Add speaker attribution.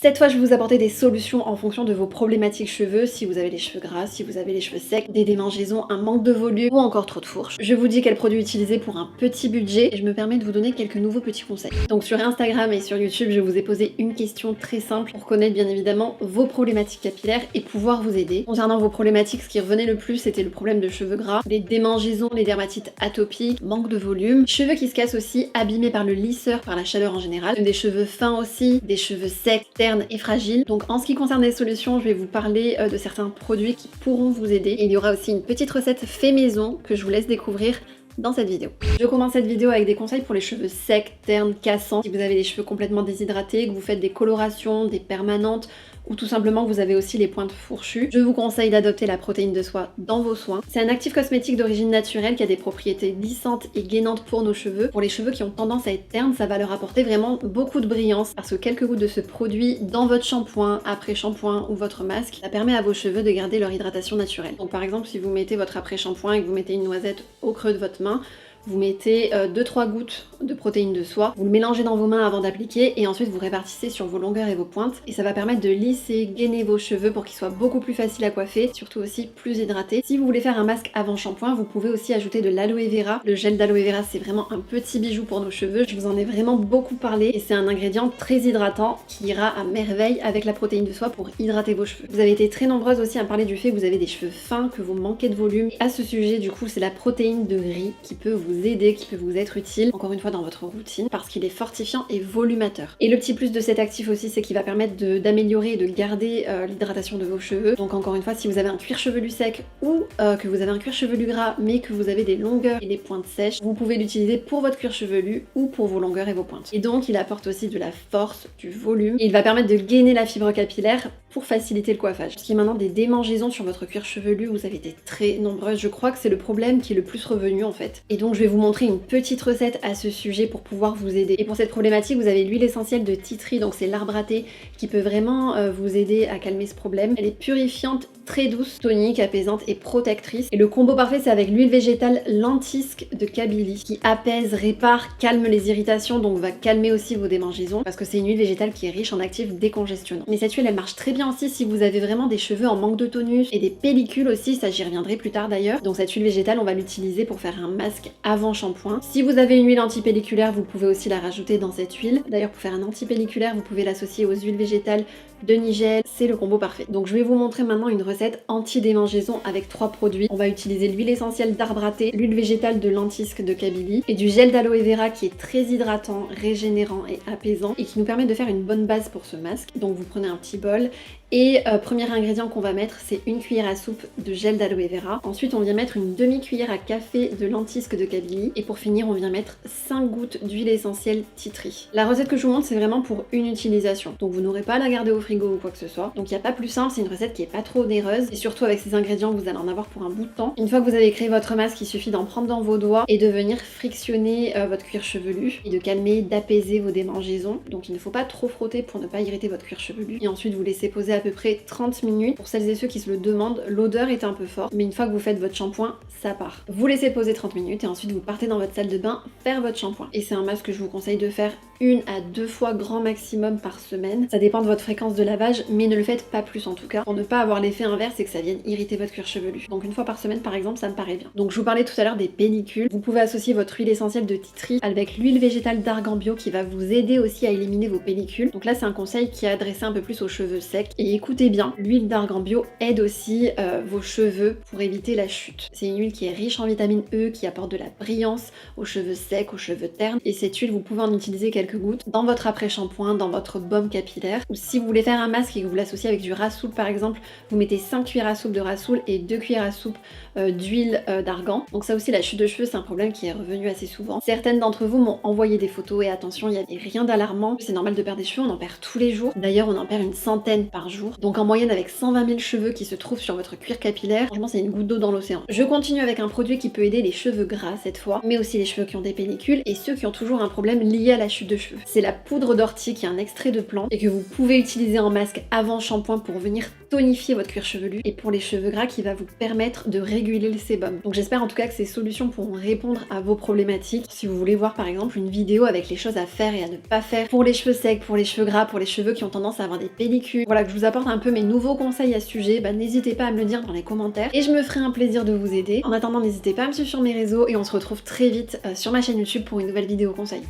Speaker 1: Cette fois, je vais vous apporter des solutions en fonction de vos problématiques cheveux, si vous avez les cheveux gras, si vous avez les cheveux secs, des démangeaisons, un manque de volume ou encore trop de fourche. Je vous dis quels produits utiliser pour un petit budget et je me permets de vous donner quelques nouveaux petits conseils. Donc sur Instagram et sur YouTube, je vous ai posé une question très simple pour connaître bien évidemment vos problématiques capillaires et pouvoir vous aider. Concernant vos problématiques, ce qui revenait le plus, c'était le problème de cheveux gras, les démangeaisons, les dermatites atopiques, manque de volume, cheveux qui se cassent aussi, abîmés par le lisseur, par la chaleur en général, des cheveux fins aussi, des cheveux secs, ternes et fragiles. Donc en ce qui concerne les solutions, je vais vous parler de certains produits qui pourront vous aider. Et il y aura aussi une petite recette fait maison que je vous laisse découvrir dans cette vidéo. Je commence cette vidéo avec des conseils pour les cheveux secs, ternes, cassants. Si vous avez les cheveux complètement déshydratés, que vous faites des colorations, des permanentes, ou tout simplement vous avez aussi les pointes fourchues, je vous conseille d'adopter la protéine de soie dans vos soins. C'est un actif cosmétique d'origine naturelle qui a des propriétés lissantes et gainantes pour nos cheveux. Pour les cheveux qui ont tendance à être ternes, ça va leur apporter vraiment beaucoup de brillance parce que quelques gouttes de ce produit dans votre shampoing, après shampoing ou votre masque, ça permet à vos cheveux de garder leur hydratation naturelle. Donc par exemple, si vous mettez votre après shampoing et que vous mettez une noisette au creux de votre main, vous mettez 2-3 gouttes de protéines de soie, vous le mélangez dans vos mains avant d'appliquer et ensuite vous répartissez sur vos longueurs et vos pointes et ça va permettre de lisser, gainer vos cheveux pour qu'ils soient beaucoup plus faciles à coiffer, surtout aussi plus hydratés. Si vous voulez faire un masque avant shampoing, vous pouvez aussi ajouter de l'aloe vera. Le gel d'aloe vera, c'est vraiment un petit bijou pour nos cheveux, je vous en ai vraiment beaucoup parlé et c'est un ingrédient très hydratant qui ira à merveille avec la protéine de soie pour hydrater vos cheveux. Vous avez été très nombreuses aussi à me parler du fait que vous avez des cheveux fins, que vous manquez de volume. Et à ce sujet, du coup, c'est la protéine de riz qui peut vous aider, qui peut vous être utile, encore une fois dans votre routine, parce qu'il est fortifiant et volumateur. Et le petit plus de cet actif aussi, c'est qu'il va permettre d'améliorer et de garder l'hydratation de vos cheveux. Donc encore une fois, si vous avez un cuir chevelu sec ou que vous avez un cuir chevelu gras, mais que vous avez des longueurs et des pointes sèches, vous pouvez l'utiliser pour votre cuir chevelu ou pour vos longueurs et vos pointes. Et donc il apporte aussi de la force, du volume, et il va permettre de gainer la fibre capillaire pour faciliter le coiffage. Ce qui est maintenant des démangeaisons sur votre cuir chevelu, vous avez été très nombreuses, je crois que c'est le problème qui est le plus revenu en fait. Et donc je vais vous montrer une petite recette à ce sujet pour pouvoir vous aider. Et pour cette problématique, vous avez l'huile essentielle de tea tree, donc c'est l'arbre à thé qui peut vraiment vous aider à calmer ce problème. Elle est purifiante, très douce, tonique, apaisante et protectrice. Et le combo parfait, c'est avec l'huile végétale lentisque de Kabylie qui apaise, répare, calme les irritations, donc va calmer aussi vos démangeaisons parce que c'est une huile végétale qui est riche en actifs décongestionnants. Mais cette huile, elle marche très bien aussi si vous avez vraiment des cheveux en manque de tonus et des pellicules aussi, ça j'y reviendrai plus tard d'ailleurs. Donc cette huile végétale, on va l'utiliser pour faire un masque avant shampoing. Si vous avez une huile antipelliculaire, vous pouvez aussi la rajouter dans cette huile. D'ailleurs, pour faire un antipelliculaire, vous pouvez l'associer aux huiles végétales de Nigel, c'est le combo parfait. Donc je vais vous montrer maintenant une recette anti-démangeaison avec 3 produits. On va utiliser l'huile essentielle d'arbre à thé, l'huile végétale de lentisque de Kabylie et du gel d'aloe vera qui est très hydratant, régénérant et apaisant et qui nous permet de faire une bonne base pour ce masque. Donc vous prenez un petit bol et premier ingrédient qu'on va mettre, c'est une cuillère à soupe de gel d'aloe vera. Ensuite, on vient mettre une demi-cuillère à café de lentisque de Kabylie. Et pour finir, on vient mettre 5 gouttes d'huile essentielle tea tree. La recette que je vous montre, c'est vraiment pour une utilisation. Donc vous n'aurez pas à la garder au frigo ou quoi que ce soit. Donc il n'y a pas plus simple, c'est une recette qui est pas trop onéreuse. Et surtout avec ces ingrédients, vous allez en avoir pour un bout de temps. Une fois que vous avez créé votre masque, il suffit d'en prendre dans vos doigts et de venir frictionner votre cuir chevelu et de calmer, d'apaiser vos démangeaisons. Donc il ne faut pas trop frotter pour ne pas irriter votre cuir chevelu. Et ensuite, vous laissez poser à peu près 30 minutes. Pour celles et ceux qui se le demandent, l'odeur est un peu forte, mais une fois que vous faites votre shampoing, ça part. Vous laissez poser 30 minutes et ensuite vous partez dans votre salle de bain faire votre shampoing. Et c'est un masque que je vous conseille de faire 1 à 2 fois grand maximum par semaine. Ça dépend de votre fréquence de lavage, mais ne le faites pas plus en tout cas, pour ne pas avoir l'effet inverse et que ça vienne irriter votre cuir chevelu. Donc 1 fois par semaine par exemple, ça me paraît bien. Donc je vous parlais tout à l'heure des pellicules. Vous pouvez associer votre huile essentielle de tea tree avec l'huile végétale d'argan bio qui va vous aider aussi à éliminer vos pellicules. Donc là c'est un conseil qui est adressé un peu plus aux cheveux secs. Et écoutez bien, l'huile d'argan bio aide aussi vos cheveux pour éviter la chute. C'est une huile qui est riche en vitamine E, qui apporte de la brillance aux cheveux secs, aux cheveux ternes. Et cette huile, vous pouvez en utiliser quelques gouttes dans votre après-shampoing, dans votre baume capillaire. Ou si vous voulez faire un masque et que vous l'associez avec du rassoul par exemple, vous mettez 5 cuillères à soupe de rassoul et 2 cuillères à soupe d'huile d'argan. Donc ça aussi, la chute de cheveux, c'est un problème qui est revenu assez souvent. Certaines d'entre vous m'ont envoyé des photos et attention, il n'y avait rien d'alarmant. C'est normal de perdre des cheveux, on en perd tous les jours. D'ailleurs, on en perd une centaine par jour. Donc en moyenne avec 120 000 cheveux qui se trouvent sur votre cuir capillaire, franchement c'est une goutte d'eau dans l'océan. Je continue avec un produit qui peut aider les cheveux gras cette fois, mais aussi les cheveux qui ont des pellicules et ceux qui ont toujours un problème lié à la chute de cheveux. C'est la poudre d'ortie qui est un extrait de plante et que vous pouvez utiliser en masque avant shampoing pour venir tonifier votre cuir chevelu, et pour les cheveux gras qui va vous permettre de réguler le sébum. Donc j'espère en tout cas que ces solutions pourront répondre à vos problématiques. Si vous voulez voir par exemple une vidéo avec les choses à faire et à ne pas faire pour les cheveux secs, pour les cheveux gras, pour les cheveux qui ont tendance à avoir des pellicules, voilà, que je vous apporte un peu mes nouveaux conseils à ce sujet, bah n'hésitez pas à me le dire dans les commentaires et je me ferai un plaisir de vous aider. En attendant, n'hésitez pas à me suivre sur mes réseaux et on se retrouve très vite sur ma chaîne YouTube pour une nouvelle vidéo conseil.